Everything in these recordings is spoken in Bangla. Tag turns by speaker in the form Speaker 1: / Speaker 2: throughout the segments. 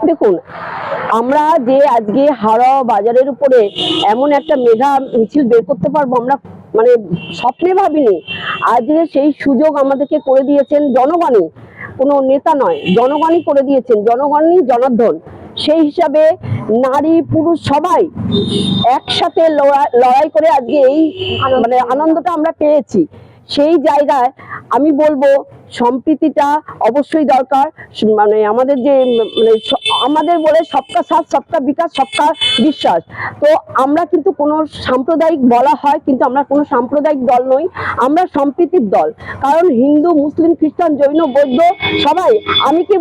Speaker 1: দেখুন, আমরা যে আজকে হাওড়া বাজারের উপরে এমন একটা মেগা মিছিল বের করতে পারবো, আমরা মানে স্বপ্নে ভাবিনি। আজকে সেই সুযোগ আমাদেরকে করে দিয়েছেন জনগণই, কোনো নেতা নয়, জনগণই করে দিয়েছেন, জনগণই জনার্দন। সেই হিসাবে নারী পুরুষ সবাই একসাথে লড়াই করে আজকে এই মানে আনন্দটা আমরা পেয়েছি। সেই জায়গায় আমি বলবো সম্প্রীতিটা অবশ্যই দরকার। মানে আমাদের যে মানে আমাদের বলে সবকা সাথ সবকা বিকাশ সবকা বিশ্বাস। তো আমরা কিন্তু কোনো সাম্প্রদায়িক বলা হয়, কিন্তু আমরা কোনো সাম্প্রদায়িক দল নই, আমরা সম্প্রীতির দল। কারণ হিন্দু মুসলিম খ্রিস্টান জৈন বৌদ্ধ সবাই, আমি কি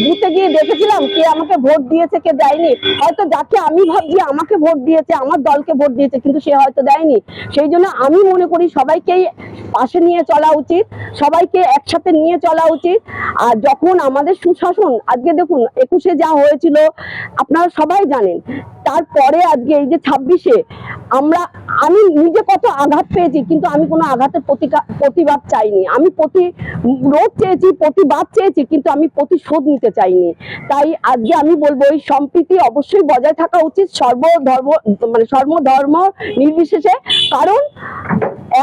Speaker 1: বুথে গিয়ে দেখেছিলাম কে আমাকে ভোট দিয়েছে কে দেয়নি? হয়তো যাকে আমি ভাবছি আমাকে ভোট দিয়েছে, আমার দলকে ভোট দিয়েছে, কিন্তু সে হয়তো দেয়নি। সেই জন্য আমি মনে করি সবাইকেই পাশে নিয়ে চলা উচিত, সবাইকে একসাথে নিয়ে চলা উচিত। আর যখন আমাদের সুশাসন, আজকে দেখুন 21-এ যা হয়েছিল আপনারা সবাই জানেন, তারপরে আজকে এই যে 26-এ আমি নিজে কত আঘাত পেয়েছি, কিন্তু আমি কোনো আঘাতের প্রতিবাদ চাইনি, আমি প্রতিরোধ চেয়েছি, প্রতিবাদ চেয়েছি, কিন্তু আমি প্রতিশোধ নিতে চাইনি। তাই আজকে আমি বলবো এই সম্প্রীতি অবশ্যই বজায় থাকা উচিত সর্বধর্ম নির্বিশেষে। কারণ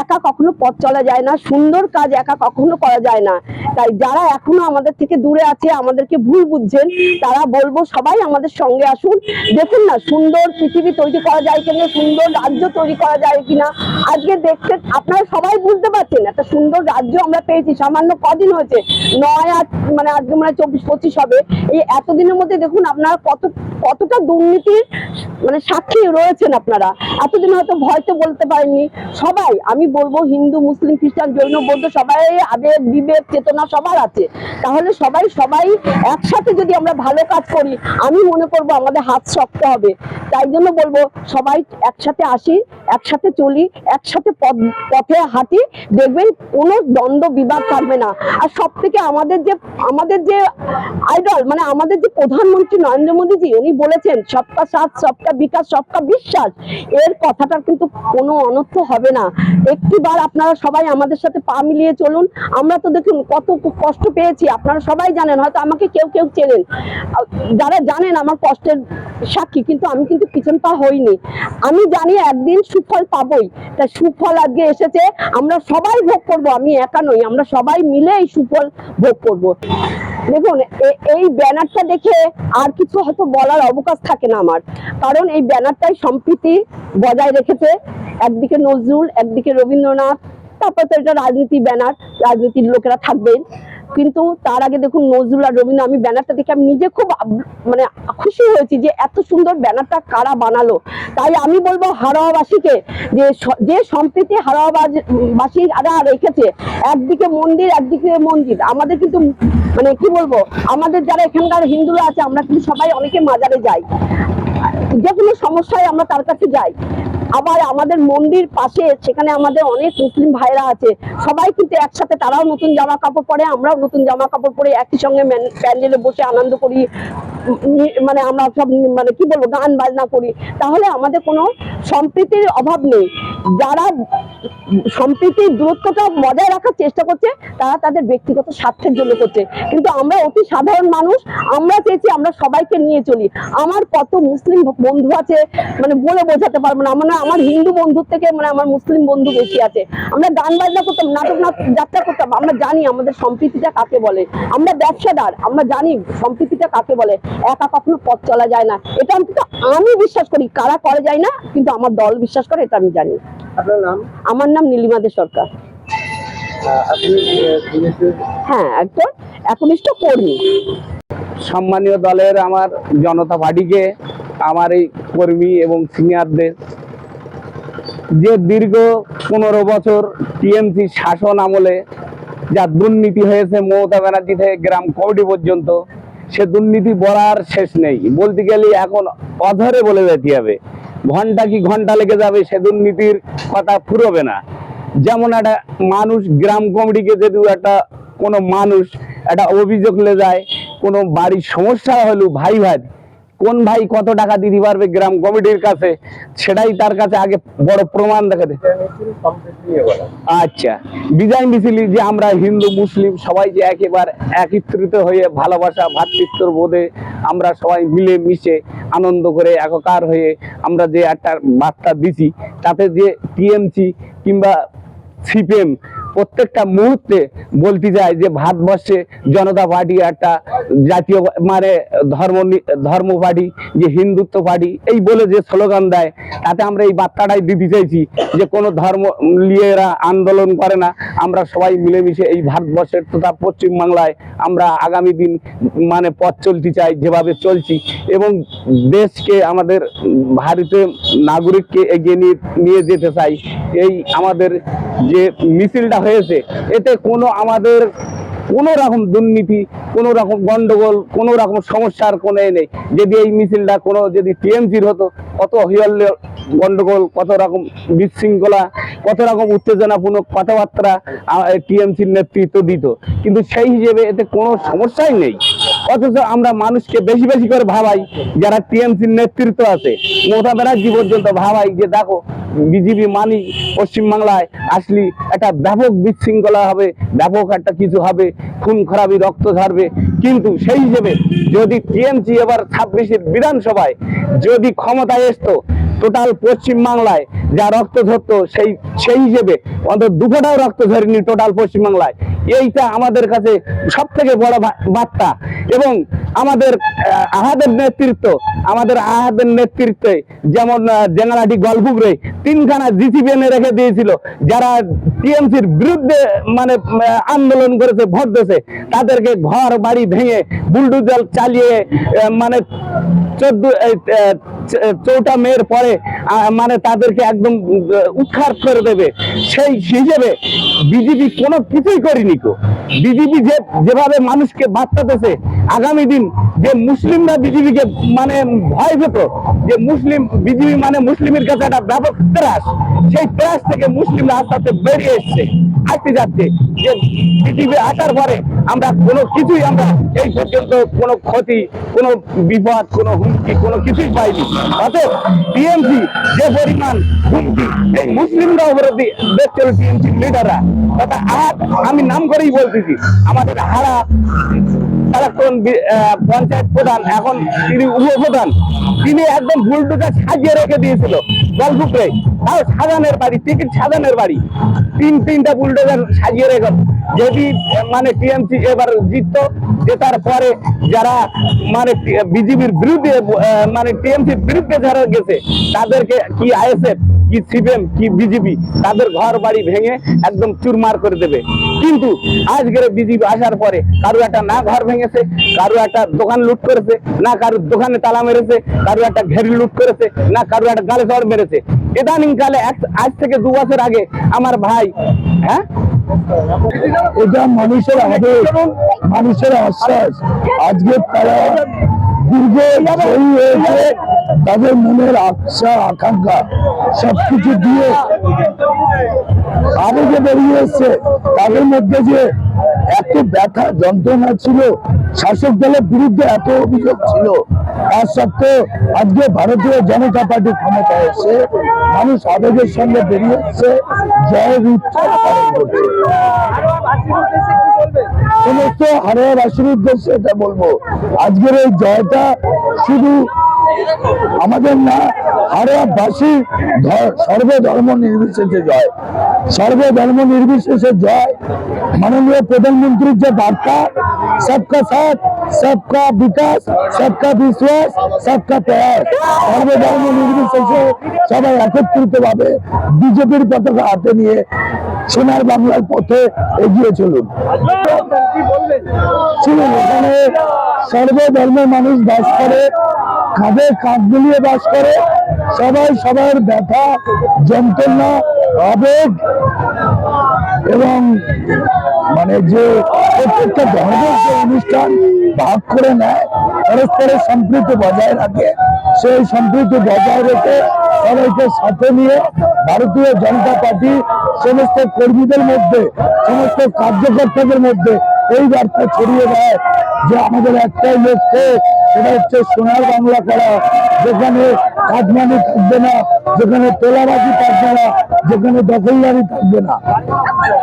Speaker 1: একা কখনো পথ চলা যায় না, সুন্দর কাজ একা কখনো করা যায় না। তাই যারা এখনো আমাদের থেকে দূরে আছে, আমাদেরকে ভুল বুঝছেন, তারা বলবো সবাই আমাদের সঙ্গে আসুন। দেখুন না, সুন্দর পৃথিবী তৈরি করা যায় কিনা, সুন্দর রাজ্য তৈরি করা যায় কিনা। আজকে দেখতে আপনারা সবাই বুঝতে পারছেন একটা সুন্দর রাজ্য আমরা পেয়েছি। সামান্য কদিন হয়েছে, 9-8 মানে আজকে মানে 24-25 হবে। এই এতদিনের মধ্যে দেখুন আপনারা কতটা দুর্নীতির মানে সাক্ষী রয়েছেন আপনারা। এতদিন হয়তো ভয়তো বলতে পারেননি সবাই। আমি বলবো হিন্দু মুসলিম খ্রিস্টান জৈন বৌদ্ধ সবাই আবেগ বিবেক চেতনা সবার আছে। তাহলে সবাই একসাথে যদি আমরা ভালো কাজ করি, আমি মনে করবো আমাদের হাত শক্ত হবে। তাই জন্য বলবো সবাই একসাথে আসি, একসাথে চলি, একসাথে পথে হাঁটি, দেখবেন কোনো দ্বন্দ্ব বিবাদ থাকবে না। আর সব থেকে আমাদের যে আইডল মানে আমাদের যে প্রধানমন্ত্রী নরেন্দ্র মোদীজি, উনি বলেছেন সবকা সাথ সবকা বিকাশ সবকা বিশ্বাস। এর কথাটার কিন্তু কোনো অনর্থ হবে না। একটিবার আপনারা সবাই আমাদের সাথে পা মিলিয়ে চলুন। আমরা তো দেখুন কত কষ্ট পেয়েছি, আপনারা সবাই জানেন, হয়তো আমাকে কেউ চেনেন, যারা জানেন আমার কষ্টের সাক্ষী, কিন্তু আমি কিন্তু পিছন পা হইনি। আমি জানি একদিন সুফল পাবই। তাই সুফল আজকে এসেছে, আমরা সবাই ভোগ করব, আমি একা নই, আমরা সবাই মিলে এই সুফল ভোগ করব। দেখুন এই ব্যানারটা দেখে আর কিছু হয়তো বলার অবকাশ থাকে না আমার, কারণ এই ব্যানারটাই সম্প্রীতি বজায় রেখেছে। একদিকে নজরুল, একদিকে রবীন্দ্রনাথ, তারপর তো এটা রাজনীতি ব্যানার, রাজনীতির লোকেরা থাকবেন। কিন্তু তার আগে দেখুন নজরুল আর রবীন্দ্র, আমি ব্যানারটা দেখে আমি নিজে খুব মানে খুশি হয়েছি যে এত সুন্দর ব্যানারটা কারা বানালো। তাই আমি বলবো হাওড়াবাসীকে যে সম্প্রীতি হাওড়াবাসীরা রেখেছে, একদিকে মন্দির, আমাদের কিন্তু মানে কি বলবো, আমাদের যারা এখানকার হিন্দুরা আছে আমরা কিন্তু সবাই অনেকে মাজারে যাই, যে কোনো সমস্যায় আমরা তার কাছে যাই। আবার আমাদের মন্দির পাশে, সেখানে আমাদের অনেক মুসলিম ভাইরা আছে, সবাই কিন্তু একসাথে, তারাও নতুন জামা কাপড় পরে, আমরাও নতুন জামা কাপড় পরে একই সঙ্গে প্যান্ডেলে বসে আনন্দ করি। মানে আমরা সব মানে কি বলবো গান বাজনা করি। তাহলে আমাদের কোনো সম্প্রীতির অভাব নেই। যারা সম্প্রীতির দূরত্বটা বজায় রাখার চেষ্টা করছে, তারা তাদের ব্যক্তিগত স্বার্থের জন্য করছে। কিন্তু আমরা অতি সাধারণ মানুষ, আমরা চেয়েছি আমরা সবাইকে নিয়ে চলি। আমার কত মুসলিম বন্ধু আছে মানে বলে বোঝাতে পারবো না। আমার হিন্দু বন্ধুর থেকে মানে আমার মুসলিম বন্ধু বেশি আছে। আমরা গান বাজনা করতাম, নাটক যাত্রা করতাম, আমরা জানি আমাদের সম্প্রীতিটা কাকে বলে। আমরা ব্যবসাদার, আমরা জানি সম্প্রীতিটা কাকে বলে। একা কখনো পথ চলা যায় না, এটা অন্তত আমি বিশ্বাস করি। কারা করে যায় না, কিন্তু আমার দল বিশ্বাস করে, এটা আমি জানি।
Speaker 2: আপনার নাম?
Speaker 1: আমার নাম নীলিমা দে সরকার। হ্যাঁ, একজন একনিষ্ঠ কর্মী।
Speaker 2: সম্মানীয় দলের আমার জনতা পার্টিকে, আমার এই কর্মী এবং সিনিয়রদের, যে দীর্ঘ 15 বছর টিএমসি শাসন আমলে যা দুর্নীতি হয়েছে, মমতা ব্যানার্জি থেকে গ্রাম কমিটি পর্যন্ত, সে দুর্নীতি বলার শেষ নেই। বলতে গেলে এখন অধরে বলে যেতে হবে, ঘন্টা লেগে যাবে, সে দুর্নীতির কথা ফুরবে না। যেমন একটা মানুষ গ্রাম কমিটিকে যদি কোনো মানুষ একটা অভিযোগ লে যায়, কোনো বাড়ির সমস্যা হলো ভাই কোন ভাই কত টাকা দিতে পারবে গ্রাম কমিটির কাছে, সেটাই তার কাছে আগে বড় প্রমাণ দেখাতে। আচ্ছা, বিজয় মিছিল যে আমরা হিন্দু মুসলিম সবাই যে একেবারে একত্রিত হয়ে ভালোবাসা ভ্রাতৃত্ব বোধে আমরা সবাই মিলে মিশে আনন্দ করে একাকার হয়ে আমরা যে একটা বার্তা দিছি, তাতে যে টিএমসি কিংবা সিপিএম প্রত্যেকটা মুহূর্তে বলতে যায় যে ভারতবর্ষে জনতা পার্টি একটা জাতীয় মানে ধর্ম পার্টি, যে হিন্দুত্ব পার্টি এই বলে যে স্লোগান দেয়, তাতে আমরা এই বার্তাটাই দিতে চাইছি যে কোনো ধর্ম নিয়ে এরা আন্দোলন করে না। আমরা সবাই মিলেমিশে এই ভারতবর্ষের তথা পশ্চিমবাংলায় আমরা আগামী দিন মানে পথ চলতে চাই যেভাবে চলছি, এবং দেশকে আমাদের ভারতীয় নাগরিককে এগিয়ে নিয়ে যেতে চাই। এই আমাদের যে মিছিলটা হয়েছে, এতে কোনো আমাদের কোনো রকম দুর্নীতি, কোনো রকম গন্ডগোল, কোনো রকম সমস্যার কোনো নেই। যদি এই মিছিলটা কোনো যদি টিএমসির হতো, কত হইয়াল্য গন্ডগোল, কত রকম বিশৃঙ্খলা, কত রকম উত্তেজনাপূর্ণ কথাবার্তা টিএমসির নেতৃত্ব দিত, কিন্তু সেই হিসেবে এতে কোনো সমস্যাই নেই। অথচ আমরা মানুষকে বেশি বেশি করে ভাবাই, যারা টিএমসির নেতৃত্ব আছে, মমতা ব্যানার্জি পর্যন্ত ভাবাই যে দেখো বিজেপি মানি পশ্চিমবাংলায় আসলে একটা ব্যাপক বিশৃঙ্খলা হবে, ব্যাপক একটা কিছু হবে, খুন খারাপি, রক্ত ঝরবে। কিন্তু সেই হিসেবে যদি টিএমসি এবার 26 বিধানসভায় যদি ক্ষমতায় আসতো, টোটাল পশ্চিমবাংলায় যা রক্ত ঝরতো সেই হিসেবে অন্তত 2 ফোঁটাও রক্ত ঝরেনি টোটাল পশ্চিমবাংলায়। এইটা আমাদের কাছে সব থেকে বড় বার্তা। এবং আমাদের আহাদের নেতৃত্বে যেমন জেনারাটি গল্পুরে 3খানা জিসিবি এনে রেখে দিয়েছিল, যারা টিএমসির বিরুদ্ধে মানে আন্দোলন করেছে, ভোট দিয়েছে, তাদেরকে ঘর বাড়ি ভেঙে বুলডোজার চালিয়ে মানে 14 মের পরে মানে তাদেরকে একদম উৎখাত করে দেবে। সেই হিসেবে বিজেপি কোনো কিছুই করেনি। বিজেপি যেভাবে মানুষকে বার্তাতেছে, আগামী দিন যে মুসলিমরা বিজেপিকে মানে ভয় পেত, যে বিজেপি মানে মুসলিমের কাছে একটা ব্যাপক ত্রাস, সেই ত্রাস থেকে মুসলিমরা আস্তে আস্তে বেরিয়ে আসতে যাচ্ছে। যে বিজেপি আসার পরে আমরা কোনো কিছুই, আমরা এই পর্যন্ত কোনো ক্ষতি, কোনো বিপদ, কোনো হুমকি, কোনো কিছুই পাইনি। অতএব টিএমসি যে পরিমাণ হুমকি এই মুসলিমরা উপরে দেখছিল টিএমসি লিডাররা, তথা আমি নাম করেই বলতেছি, আমাদের হারা পঞ্চায়েত প্রধান, এখন তিনি উপপ্রধান, তিনি একদম বুলডোজার সাজিয়ে রেখে দিয়েছিল গল্পুরে, তাও সাজানের বাড়ি, টিকিট সাজানের বাড়ি, 3টা বুলডোজার সাজিয়ে রেখে। যদি মানে টিএমসি এবার জিততো, জেতার পরে যারা মানে বিজেপির বিরুদ্ধে মানে টিএমসির বিরুদ্ধে যারা গেছে, তাদেরকে কি আইএসএফ, কি সিপিএম, কি বিজেপি, তাদের ঘর বাড়ি ভেঙে একদম চুরমার করে দেবে। কিন্তু আজকের বিজেপি আসার পরে কারো একটা না ঘর ভেঙেছে, কারো একটা দোকান লুট করেছে, না কারো দোকানে তালা মেরেছে, কারো একটা ঘেরি লুট করেছে, না কারো একটা গালে চড় মেরেছে। ইদানিং কালে আজ থেকে 2 বছর আগে আমার ভাই, হ্যাঁ,
Speaker 3: এটা মানুষের আবেগ, মানুষের আশ্বাস। আজকে তারা দীর্ঘ জয়ী হয়েছে, তাদের মনের আশা আকাঙ্ক্ষা সবকিছু দিয়ে আবেগে বেরিয়ে এসছে। তাদের মধ্যে যে এত ব্যথা যন্ত্রণা ছিল, শাসক দলের বিরুদ্ধে এত অভিযোগ ছিল, তার সত্ত্বেও আজকে ভারতীয় জনতা পার্টি ক্ষমতায় এসে মানুষ আবেগের সঙ্গে বেরিয়ে এসছে, জয়ের উৎসব পালন করছে। সমস্ত হারিয়াবাসীর উদ্দেশ্যে এটা বলবো, আজকের এই জয়টা শুধু আমাদের না, হারিয়াবাসী সর্বধর্ম নির্বিশেষে জয়, সর্বধর্ম নির্বিশেষে জয়। মাননীয় প্রধানমন্ত্রীর যে বার্তা, সবকা সাথ, সবকা বিকাশ, সবকা বিশ্বাস, সবকা প্রয়াস, সর্বধর্ম নির্বিশেষে সবাই একত্রিত ভাবে বিজেপির পতাকা হাতে নিয়ে সোনার বাংলার পথে এগিয়ে চলুন। শুনুন, এখানে সর্বধর্মের মানুষ বাস করে, কাঁধে কাঁধ মিলিয়ে বাস করে, সবাই সবার ব্যথা যন্ত্রণা আবেগ এবং মানে যে প্রত্যেকটা ধর্মের যে অনুষ্ঠান ভাগ করে নেয়, পরস্পরের সম্প্রীতি বজায় রাখে, সেই সম্প্রীতি বজায় রেখে সবাইকে সাথে নিয়ে ভারতীয় জনতা পার্টি সমস্ত কর্মীদের মধ্যে, সমস্ত কার্যকর্তাদের মধ্যে এই বার্তা ছড়িয়ে দেয় যে আমাদের একটাই লক্ষ্য, সেটা হচ্ছে সোনার বাংলা করা, যেখানে কাটমানি থাকবে না, যেখানে তোলাবাজি থাকবে না, যেখানে দখলদারি থাকবে না।